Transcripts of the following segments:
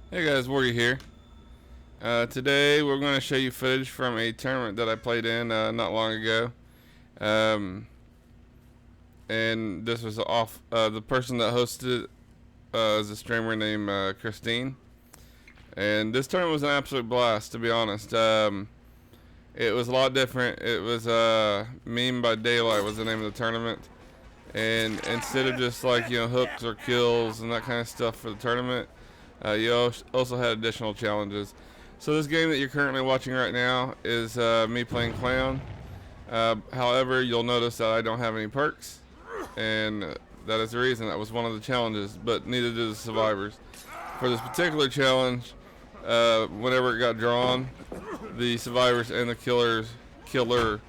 Hey guys, Worggy here. Today we're going to show you footage from a tournament that I played in not long ago. Um, and this was off. The person that hosted it is a streamer named Christine. And this tournament was an absolute blast, to be honest. It was a lot different. It was Meme by Daylight was the name of the tournament. And instead of just like hooks or kills and that kind of stuff for the tournament, you also had additional challenges. So this game that you're currently watching right now is me playing Clown. However, you'll notice that I don't have any perks, and that is the reason. That was one of the challenges, but neither did the survivors. For this particular challenge, whenever it got drawn, the survivors and the killer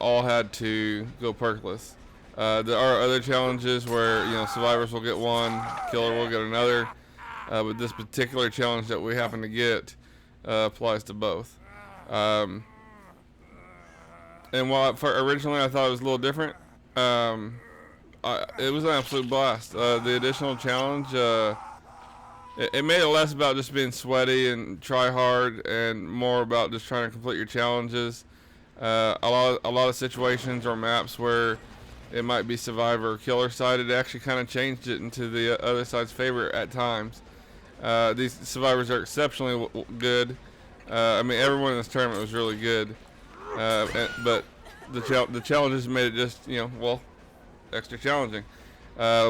all had to go perkless. There are other challenges where survivors will get one, killer will get another. But this particular challenge that we happen to get applies to both. And while originally I thought it was a little different, it was an absolute blast. The additional challenge, it made it less about just being sweaty and try hard, and more about just trying to complete your challenges. A lot of situations or maps where it might be survivor or killer side, it actually kind of changed it into the other side's favor at times. These survivors are exceptionally good. I mean, everyone in this tournament was really good, but the challenges made it just extra challenging,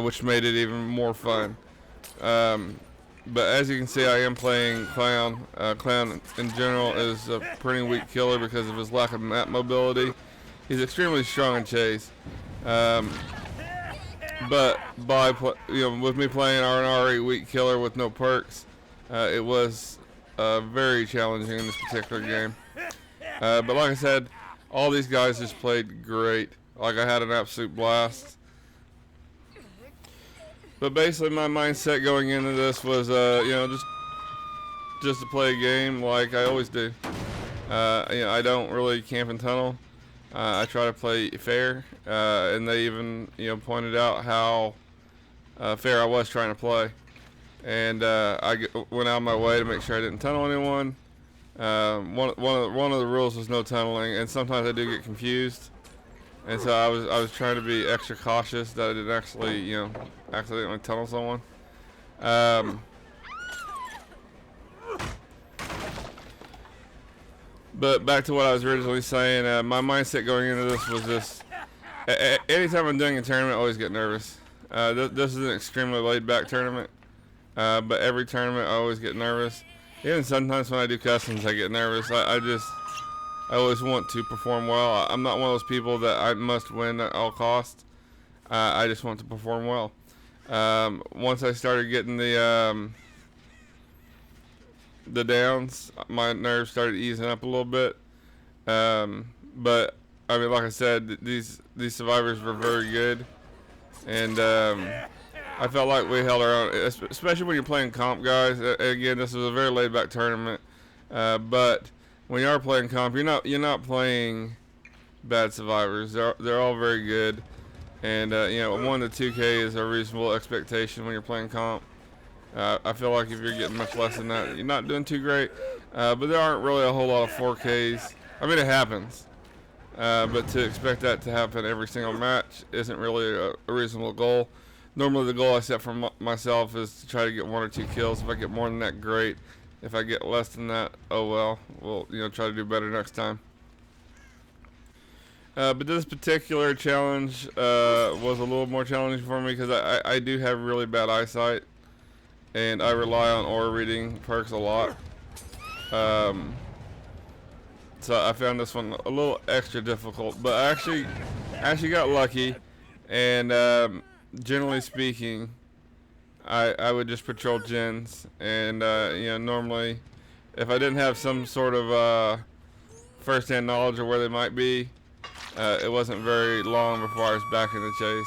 which made it even more fun. But as you can see, I am playing Clown. Clown in general is a pretty weak killer because of his lack of map mobility. He's extremely strong in chase. But with me playing an already weak killer with no perks, it was very challenging in this particular game. But like I said, all these guys just played great. Like, I had an absolute blast. But basically, my mindset going into this was, just to play a game like I always do. I don't really camp and tunnel. I try to play fair, and they even pointed out how fair I was trying to play, and went out of my way to make sure I didn't tunnel anyone. One of the rules was no tunneling, and sometimes I do get confused, and so I was trying to be extra cautious that I didn't actually accidentally tunnel someone. But back to what I was originally saying, my mindset going into this was this. Anytime I'm doing a tournament, I always get nervous. This is an extremely laid-back tournament, but every tournament I always get nervous. Even sometimes when I do customs, I get nervous. I always want to perform well. I'm not one of those people that I must win at all costs. I just want to perform well. Once I started getting the downs, my nerves started easing up a little bit. But I mean, like I said, these survivors were very good, and I felt like we held our own, especially when you're playing comp, guys. Again, this was a very laid-back tournament, but when you are playing comp, you're not playing bad survivors. They're all very good, and 1 to 2K is a reasonable expectation when you're playing comp. I feel like if you're getting much less than that, you're not doing too great. But there aren't really a whole lot of 4Ks. I mean, it happens. But to expect that to happen every single match isn't really a reasonable goal. Normally the goal I set for myself is to try to get 1 or 2 kills. If I get more than that, great. If I get less than that, oh well. We'll try to do better next time. But this particular challenge was a little more challenging for me because I do have really bad eyesight, and I rely on aura reading perks a lot. So I found this one a little extra difficult, but I actually got lucky, and generally speaking, I would just patrol gens, and normally, if I didn't have some sort of first-hand knowledge of where they might be, it wasn't very long before I was back in the chase,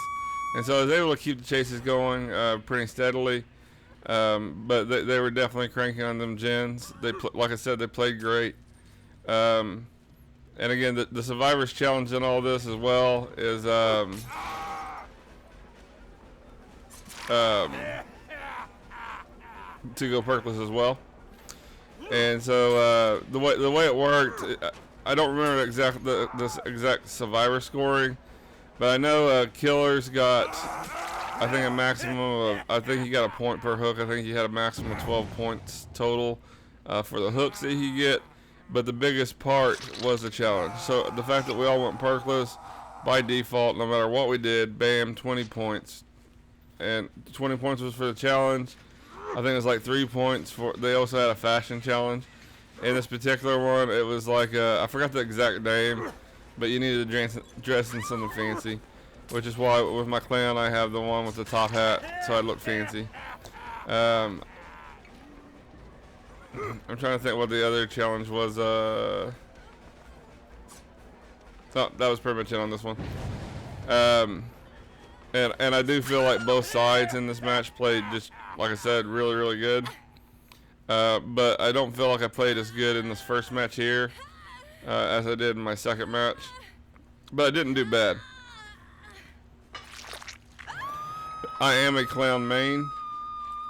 and so I was able to keep the chases going pretty steadily. But they were definitely cranking on them gens. Like I said, they played great. And again, the survivors challenge in all this as well is to go perkless as well. And so the way it worked, I don't remember the exact survivor scoring, but I know killers got, I think, a maximum of, I think he got a point per hook. I think he had a maximum of 12 points total for the hooks that he get. But the biggest part was the challenge. So the fact that we all went perkless by default, no matter what we did, bam, 20 points. And 20 points was for the challenge. I think it was like 3 points for, they also had a fashion challenge. In this particular one, it was like, I forgot the exact name, but you needed to dress in something fancy. Which is why with my clan I have the one with the top hat, so I look fancy. I'm trying to think what the other challenge was. Oh, that was pretty much it on this one. And I do feel like both sides in this match played, just like I said, really, really good. But I don't feel like I played as good in this first match here as I did in my second match. But I didn't do bad. I am a clown main,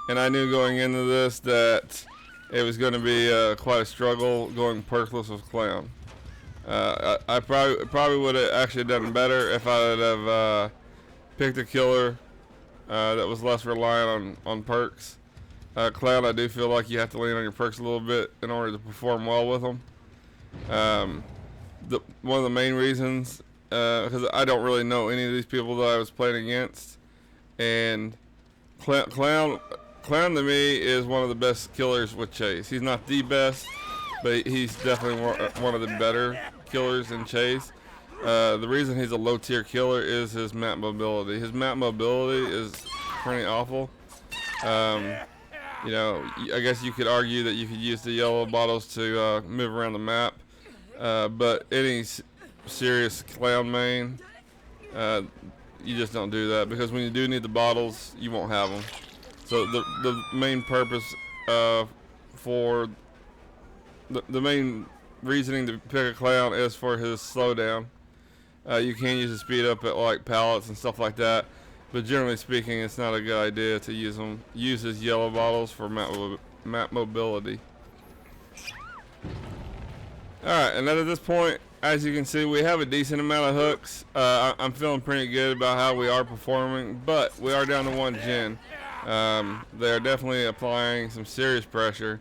and I knew going into this that it was going to be quite a struggle going perkless with clown. I probably would have actually done better if I would have picked a killer that was less reliant on perks. Clown, I do feel like you have to lean on your perks a little bit in order to perform well with them. One of the main reasons, because I don't really know any of these people that I was playing against, and Clown to me is one of the best killers with Chase. He's not the best, but he's definitely one of the better killers in Chase. The reason he's a low tier killer is his map mobility. His map mobility is pretty awful. You know, I guess you could argue that you could use the yellow bottles to move around the map, but any serious clown main, you just don't do that, because when you do need the bottles, you won't have them. So the main purpose for the main reasoning to pick a clown is for his slowdown. You can use the speed up at like pallets and stuff like that, but generally speaking, it's not a good idea to use his yellow bottles for map mobility. Alright, and then at this point, as you can see, we have a decent amount of hooks. I'm feeling pretty good about how we are performing, but we are down to 1 gen. They are definitely applying some serious pressure.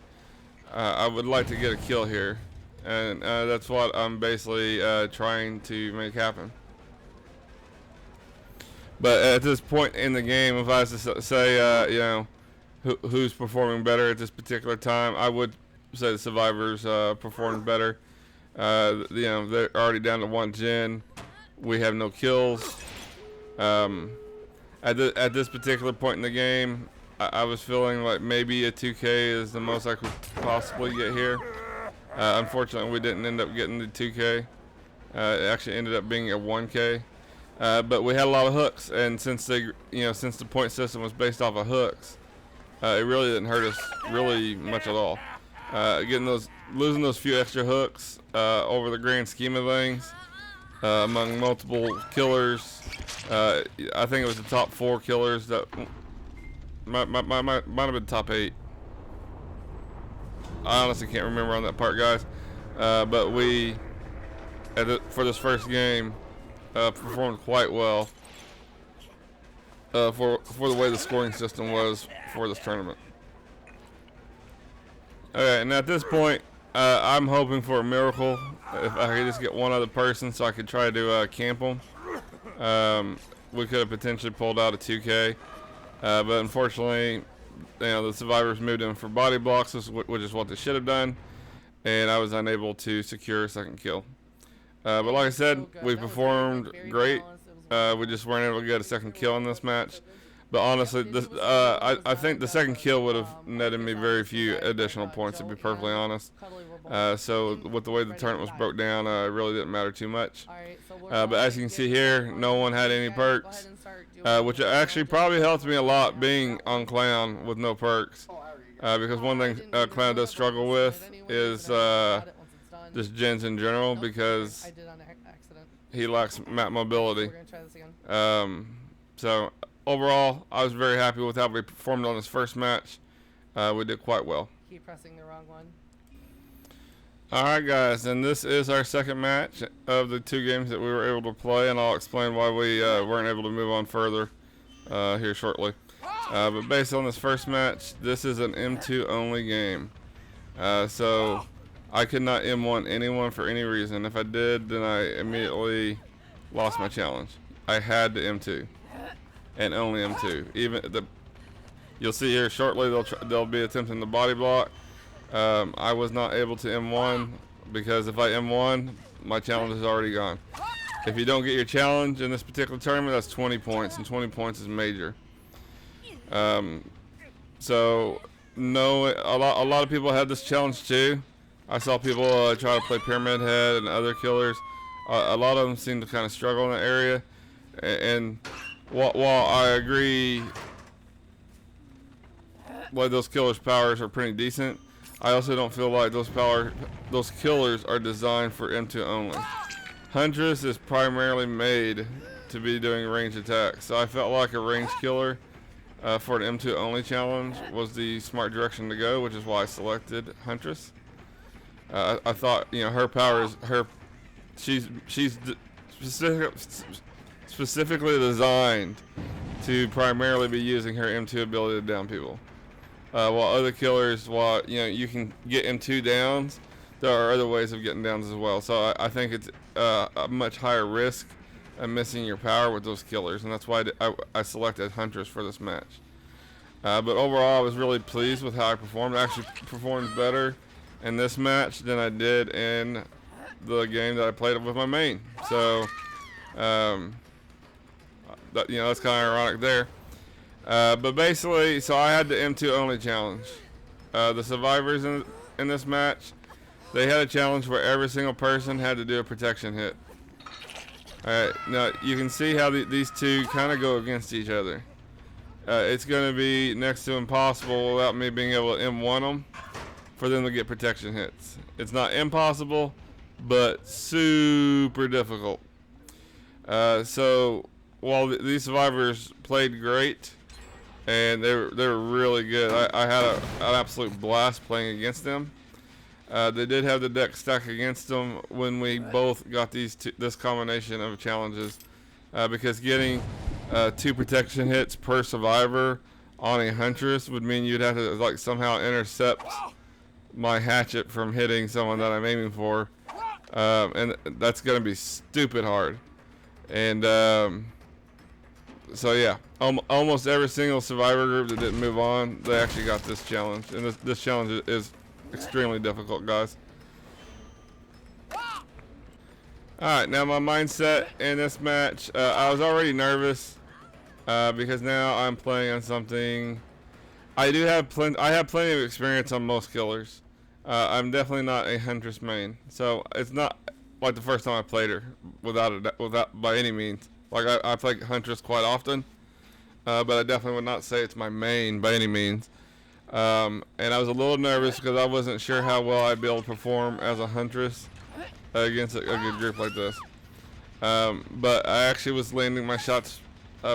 I would like to get a kill here, and that's what I'm basically trying to make happen. But at this point in the game, if I was to say, you know, who's performing better at this particular time, I would say the survivors performed better. You know, they're already down to 1 gen. We have no kills. At this particular point in the game, I was feeling like maybe a 2K is the most I could possibly get here. Unfortunately, we didn't end up getting the 2K. It actually ended up being a 1K. But we had a lot of hooks, and since since the point system was based off of hooks, it really didn't hurt us really much at all. Losing those few extra hooks over the grand scheme of things, among multiple killers, I think it was the top 4 killers that might have been top 8. I honestly can't remember on that part, guys. But we, for this first game, performed quite well for the way the scoring system was for this tournament. Okay, and at this point, I'm hoping for a miracle. If I could just get one other person so I could try to camp them. We could have potentially pulled out a 2K. But unfortunately, the survivors moved in for body blocks, which is what they should have done. And I was unable to secure a second kill. But like I said, we performed great. We just weren't able to get a second kill in this match. But honestly, I think the second kill would have netted me very few additional points, to be perfectly honest. So with the way the tournament was broke down, it really didn't matter too much. But as you can see here, no one had any perks, which actually probably helped me a lot being on Clown with no perks. Because one thing Clown does struggle with is just gens in general, because he lacks map mobility. So overall, I was very happy with how we performed on this first match. we did quite well. Keep pressing the wrong one. Alright guys, and this is our second match of the 2 games that we were able to play, and I'll explain why we weren't able to move on further here shortly. But based on this first match, this is an M2 only game. So I could not M1 anyone for any reason. If I did, then I immediately lost my challenge. I had to M2, and only M2. You'll see here shortly they'll be attempting the body block. I was not able to M1 because if I M1, my challenge is already gone. If you don't get your challenge in this particular tournament, that's 20 points, and 20 points is major. So no, a lot of people had this challenge too. I saw people try to play Pyramid Head and other killers. A lot of them seem to kind of struggle in that area. And while I agree, like those killers' powers are pretty decent, I also don't feel like those killers are designed for M2 only. Huntress is primarily made to be doing ranged attacks, so I felt like a ranged killer for an M2 only challenge was the smart direction to go, which is why I selected Huntress. I thought, you know, her power is she's specifically designed to primarily be using her M2 ability to down people. While other killers, you know, you can get M2 downs, there are other ways of getting downs as well. So I think it's a much higher risk of missing your power with those killers, and that's why I selected Huntress for this match. But overall, I was really pleased with how I performed. I actually performed better in this match than I did in the game that I played with my main. So, you know, that's kind of ironic there. But basically, so I had the M2 only challenge. The survivors in this match, they had a challenge where every single person had to do a protection hit. Alright, now you can see how these two kind of go against each other. It's going to be next to impossible without me being able to M1 them for them to get protection hits. It's not impossible, but super difficult. So while these survivors played great, and they were really good. I had an absolute blast playing against them. They did have the deck stacked against them when we both got this combination of challenges, because getting 2 protection hits per survivor on a Huntress would mean you'd have to like somehow intercept my hatchet from hitting someone that I'm aiming for, and that's gonna be stupid hard. And so yeah, almost every single survivor group that didn't move on, they actually got this challenge, and this challenge is extremely difficult, guys. Alright, now my mindset in this match, I was already nervous because now I'm playing on something. I have plenty of experience on most killers. I'm definitely not a Huntress main, so it's not like the first time I played her without by any means. Like I play Huntress quite often, but I definitely would not say it's my main by any means. And I was a little nervous because I wasn't sure how well I'd be able to perform as a Huntress against a good group like this. But I actually was landing my shots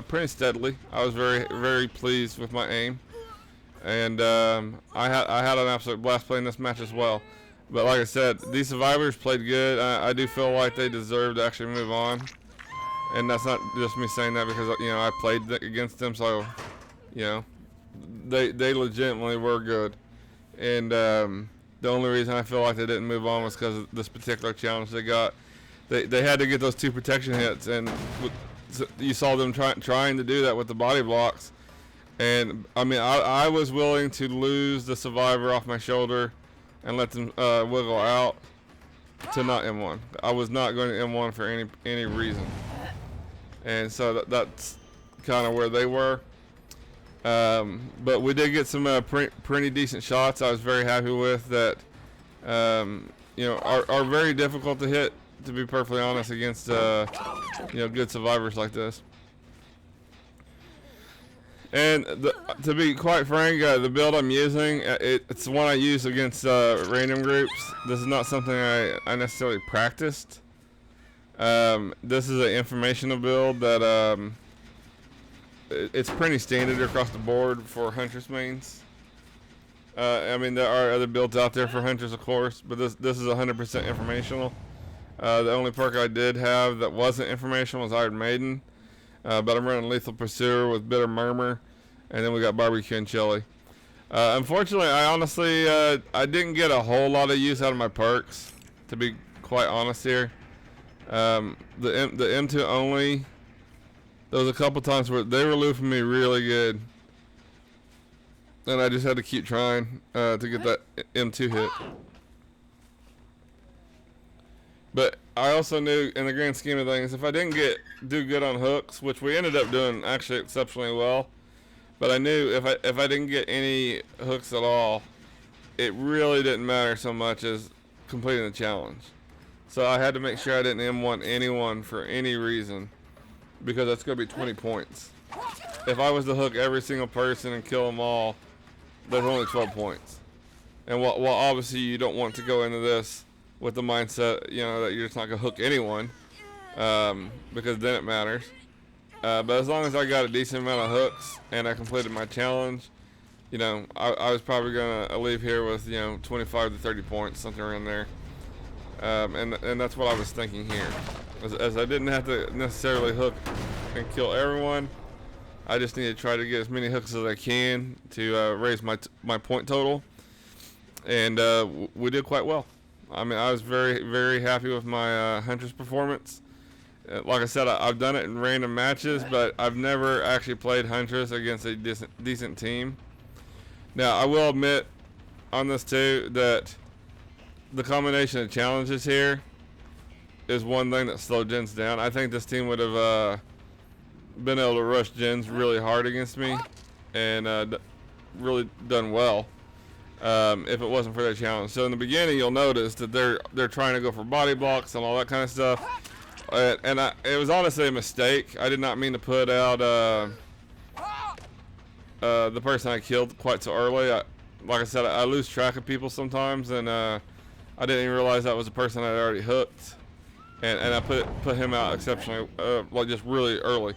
pretty steadily. I was very pleased with my aim, and I had an absolute blast playing this match as well. But like I said, these survivors played good. I do feel like they deserve to actually move on, and that's not just me saying that because, you know, I played against them, so, you know, they legitimately were good. And the only reason I feel like they didn't move on was because of this particular challenge they got. They had to get those 2 protection hits, and you saw them trying to do that with the body blocks. And I mean, I was willing to lose the survivor off my shoulder and let them wiggle out to not M1. I was not going to M1 for any reason. And so that's kind of where they were. But we did get some pretty decent shots. I was very happy with that. You know, are very difficult to hit, to be perfectly honest, against you know, good survivors like this. And to be quite frank, the build I'm using, it's the one I use against random groups. This is not something I necessarily practiced. This is an informational build that it's pretty standard across the board for Huntress mains. I mean, there are other builds out there for hunters, of course, but this is 100% informational. The only perk I did have that wasn't informational was Iron Maiden, but I'm running Lethal Pursuer with Bitter Murmur, and then we got Barbecue and Chili. Unfortunately, I honestly I didn't get a whole lot of use out of my perks, to be quite honest here. The M2 only, there was a couple times where they were looping me really good, and I just had to keep trying to get that M2 hit. But I also knew, in the grand scheme of things, if I didn't do good on hooks, which we ended up doing actually exceptionally well, but I knew if I didn't get any hooks at all, it really didn't matter so much as completing the challenge. So I had to make sure I didn't M1 anyone for any reason, because that's going to be 20 points. If I was to hook every single person and kill them all, there's only 12 points. And while obviously you don't want to go into this with the mindset, you know, that you're just not going to hook anyone, because then it matters. But as long as I got a decent amount of hooks and I completed my challenge, you know, I was probably going to leave here with, you know, 25 to 30 points, something around there. And that's what I was thinking here. As I didn't have to necessarily hook and kill everyone, I just need to try to get as many hooks as I can to raise my point total. And we did quite well. I mean, I was very, very happy with my Huntress performance. Like I said, I've done it in random matches, but I've never actually played Huntress against a decent team. Now, I will admit on this too that the combination of challenges here is one thing that slowed Jins down. I think this team would have been able to rush Jins really hard against me and really done well if it wasn't for their challenge. So in the beginning, you'll notice that they're trying to go for body blocks and all that kind of stuff. It was honestly a mistake. I did not mean to put out the person I killed quite so early. Like I said, I lose track of people sometimes, and I didn't even realize that was a person I'd already hooked, and I put him out exceptionally, like just really early.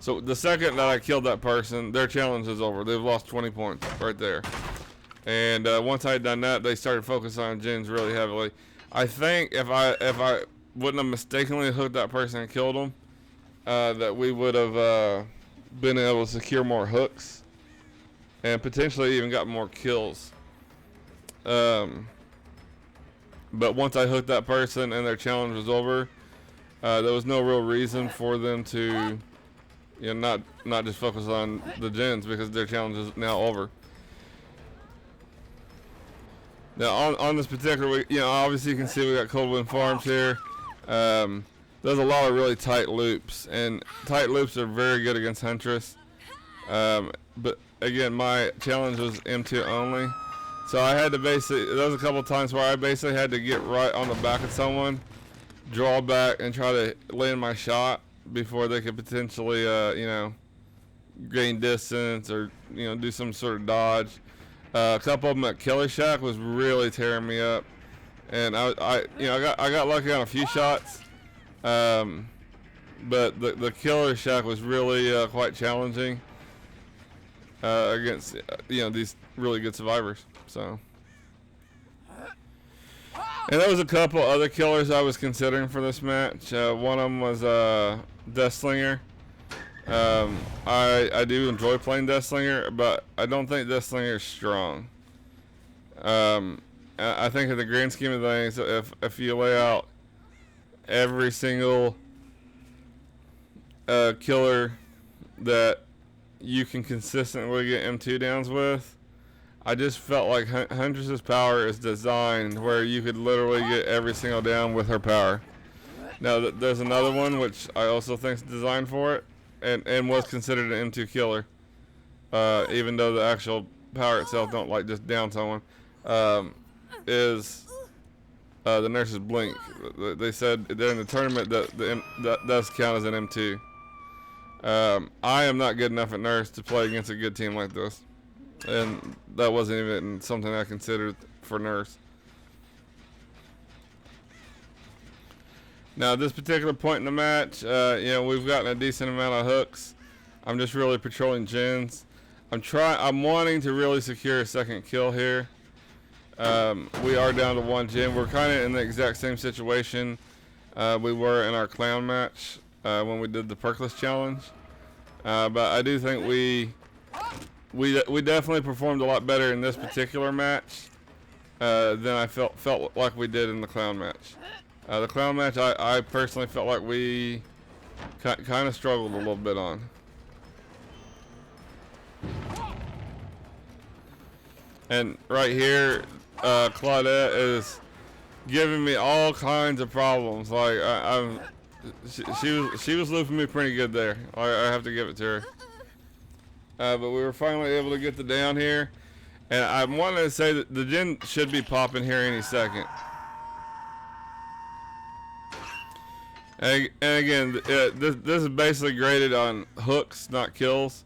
So the second that I killed that person, their challenge is over. They've lost 20 points right there. And once I had done that, they started focusing on Jins really heavily. I think if I wouldn't have mistakenly hooked that person and killed him, that we would have been able to secure more hooks and potentially even got more kills. But once I hooked that person and their challenge was over, there was no real reason for them to, you know, not just focus on the Jins, because their challenge is now over. Now on this particular week, you know, obviously you can see we got Coldwind Farms here. There's a lot of really tight loops, and tight loops are very good against Huntress. But again, my challenge was M2 only, so I had to basically, there was a couple of times where I basically had to get right on the back of someone, draw back, and try to land my shot before they could potentially, you know, gain distance or, you know, do some sort of dodge. A couple of them at Killer Shack was really tearing me up, and I got lucky on a few shots, but the Killer Shack was really quite challenging against you know, these really good survivors. So, and there was a couple other killers I was considering for this match. One of them was Deathslinger. I do enjoy playing Deathslinger, but I don't think Deathslinger is strong. I think in the grand scheme of things, if you lay out every single killer that you can consistently get M2 downs with, I just felt like Huntress's power is designed where you could literally get every single down with her power. Now there's another one which I also think is designed for it, and was considered an M2 killer, even though the actual power itself don't like just down someone, is the Nurse's Blink. They said during the tournament that does count as an M2. I am not good enough at Nurse to play against a good team like this, and that wasn't even something I considered for Nurse. Now, at this particular point in the match, you know, we've gotten a decent amount of hooks. I'm just really patrolling Jins. I'm wanting to really secure a second kill here. We are down to 1 gen. We're kind of in the exact same situation we were in our clown match when we did the perkless challenge. But I do think we definitely performed a lot better in this particular match than I felt like we did in the clown match. The clown match, I personally felt like we kind of struggled a little bit on. And right here, Claudette is giving me all kinds of problems. Like she was looping me pretty good there. I have to give it to her. But we were finally able to get the down here, and I wanted to say that the gen should be popping here any second. And again, this is basically graded on hooks, not kills,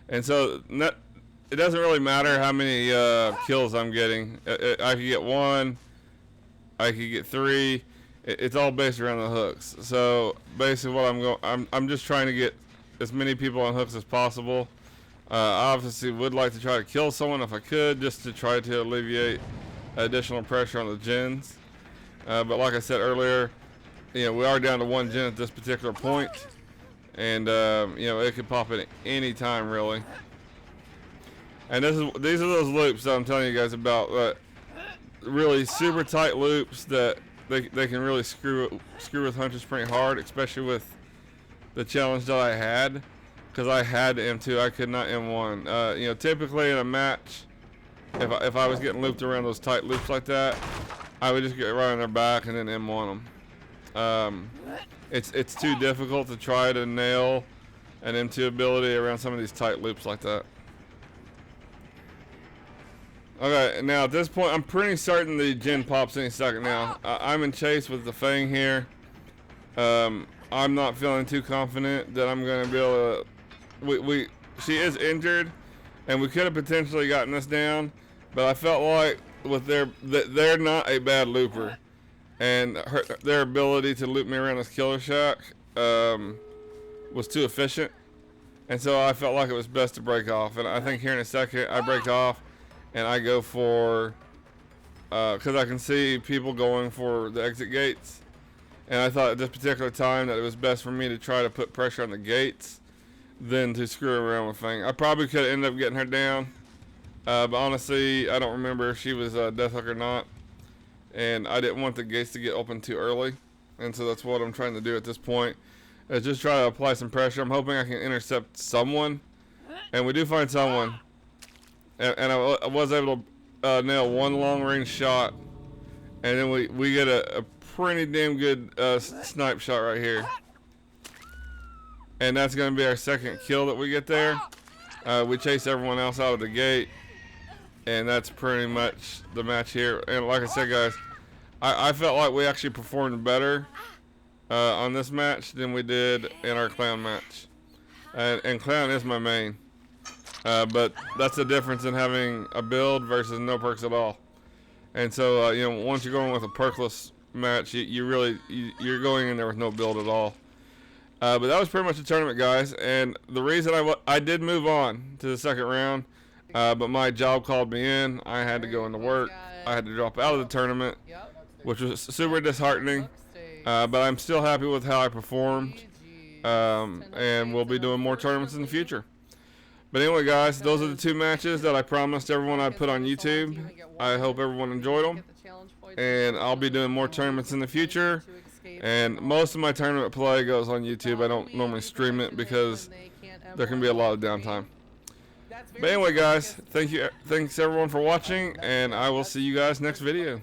and so it doesn't really matter how many kills I'm getting. I could get 1, I could get 3. It's all based around the hooks. So basically, what I'm just trying to get as many people on hooks as possible. I obviously would like to try to kill someone if I could, just to try to alleviate additional pressure on the gens. But like I said earlier, we are down to 1 gen at this particular point, and it could pop at any time really. And these are those loops that I'm telling you guys about. Really super tight loops that they can really screw with hunters pretty hard, especially with the challenge that I had, because I had M2, I could not M1. Typically in a match, if I was getting looped around those tight loops like that, I would just get right on their back and then M1 them. It's too difficult to try to nail an M2 ability around some of these tight loops like that. Okay, now at this point, I'm pretty certain the gen pops any second now. I'm in chase with the Fang here. I'm not feeling too confident that I'm going to be able to... She is injured, and we could have potentially gotten this down, but I felt like with they're not a bad looper, and their ability to loop me around this killer shack was too efficient, and so I felt like it was best to break off. And I think here in a second, I break off, and I go for, because I can see people going for the exit gates. And I thought at this particular time that it was best for me to try to put pressure on the gates than to screw around with Fang. I probably could have ended up getting her down. But honestly, I don't remember if she was Deathhook or not. And I didn't want the gates to get open too early. And so that's what I'm trying to do at this point, is just try to apply some pressure. I'm hoping I can intercept someone. And we do find someone. And I was able to nail 1 long range shot, and then we get a pretty damn good snipe shot right here, and that's going to be our second kill that we get there. We chase everyone else out of the gate, and that's pretty much the match here. And like I said, guys, I felt like we actually performed better on this match than we did in our clown match, and clown is my main. But that's the difference in having a build versus no perks at all. And so, once you're going with a perkless match, you're going in there with no build at all. But that was pretty much the tournament, guys. And the reason I did move on to the second round, but my job called me in. I had to go into work. I had to drop out of the tournament, which was super disheartening. But I'm still happy with how I performed. And we'll be doing more tournaments in the future. But anyway, guys, those are the 2 matches that I promised everyone I'd put on YouTube. I hope everyone enjoyed them. And I'll be doing more tournaments in the future. And most of my tournament play goes on YouTube. I don't normally stream it because there can be a lot of downtime. But anyway, guys, thanks everyone for watching, and I will see you guys next video.